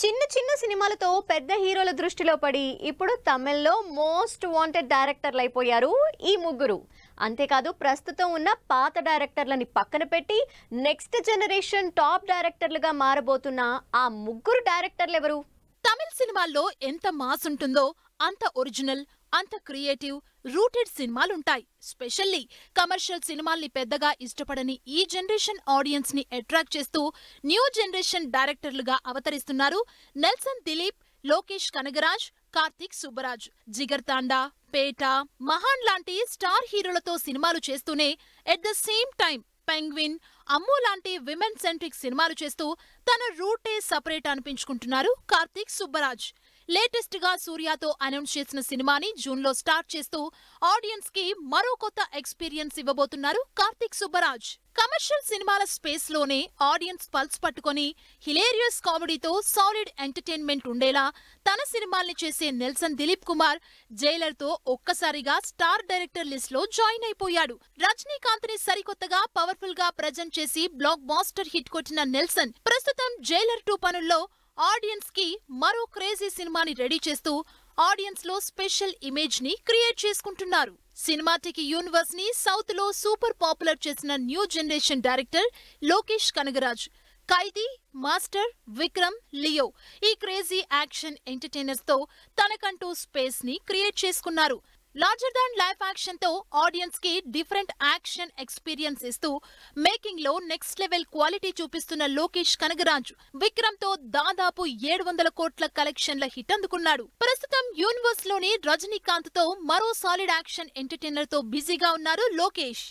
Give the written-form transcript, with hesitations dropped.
చిన్న చిన్న సినిమాలతో పెద్ద హీరోల దృష్టిలో పడి ఇప్పుడు తమిళ్లో మోస్ట్ వాంటెడ్ డైరెక్టర్లు అయిపోయారు ఈ ముగ్గురు. అంతేకాదు ప్రస్తుతం ఉన్న పాత డైరెక్టర్లని పక్కన పెట్టి నెక్స్ట్ జనరేషన్ టాప్ డైరెక్టర్లుగా మారబోతున్న ఆ ముగ్గురు డైరెక్టర్లు ఎవరు? తమిళ సినిమాల్లో ఎంత మాస్ ఉంటుందో అంత ఒరిజినల్, అంత క్రియేటివ్, రూటెడ్ సినిమాలుంటాయి. స్పెషల్లీ కమర్షియల్ సినిమాల్ని పెద్దగా ఇష్టపడని ఈ జనరేషన్ ఆడియన్స్ ని అట్రాక్ట్ చేస్తూ న్యూ జనరేషన్ డైరెక్టర్లుగా అవతరిస్తున్నారు నెల్సన్ దిలీప్, లోకేష్ కనగరాజ్, కార్తిక్ సుబ్బరాజ్. జిగర్ తాండా, పేట, మహాన్ లాంటి స్టార్ హీరోలతో సినిమాలు చేస్తూనే at the same time Penguin, Ammu లాంటి విమెన్ సెంట్రిక్ సినిమాలు చేస్తూ తన రూటే సపరేట్ అనిపించుకుంటున్నారు కార్తిక్ సుబ్బరాజ్. లేటెస్ట్ గా సూర్యతో అనౌన్స్ చేసిన సినిమాని జూన్లో స్టార్ట్ చేస్తూ ఆడియన్స్ కి మరో కొత్త ఎక్స్పీరియన్స్ ఇవ్వబోతున్నారు కార్తిక్ సుబ్బరాజ్. కమర్షియల్ సినిమాల స్పేస్ లోనే ఆడియన్స్ పల్స్ పట్టుకొని హిలేరియస్ కామెడీతో సాలిడ్ ఎంటర్టైన్మెంట్ ఉండేలా తన సినిమాల్ని చేసే నెల్సన్ దిలీప్ కుమార్ జైలర్ తో ఒక్కసారిగా స్టార్ డైరెక్టర్ లిస్ట్ లో జాయిన్ అయిపోయాడు. రజనీకాంత్ ని సరికొత్తగా పవర్ఫుల్ గా ప్రజెంట్ చేసి బ్లాక్ బాస్టర్ హిట్ కొట్టిన నెల్సన్ ప్రస్తుతం జైలర్ 2 పనుల్లో ఆడియన్స్ కి మరో క్రేజీ సినిమాని రెడీ చేస్తూ ఆడియన్స్ లో స్పెషల్ ఇమేజ్ ని క్రియేట్ చేసుకుంటున్నారు. సినిమాటిక్ యూనివర్స్ ని సౌత్ లో సూపర్ పాపులర్ చేసిన new generation director Lokesh Kanagaraj Kaithi, Master, Vikram, Leo ఈ క్రేజీ యాక్షన్ ఎంటర్టైనర్స్ తో తనకంటూ స్పేస్ ని క్రియేట్ చేసుకున్నారు. లార్జర్ దాన్ లైఫ్ యాక్షన్ తో ఆడియన్స్ కి డిఫరెంట్ యాక్షన్ ఎక్స్పీరియన్స్ ఇస్తూ మేకింగ్ లో నెక్స్ట్ లెవెల్ క్వాలిటీ చూపిస్తున్న లోకేష్ కనగరాజ్ విక్రమ్ తో దాదాపు 700 కోట్ల కలెక్షన్ల హిట్ అందుకున్నాడు. ప్రస్తుతం యూనివర్స్ లోని రజనీకాంత్ తో మరో సాలిడ్ యాక్షన్ ఎంటర్టైనర్ తో బిజీగా ఉన్నారు లోకేష్.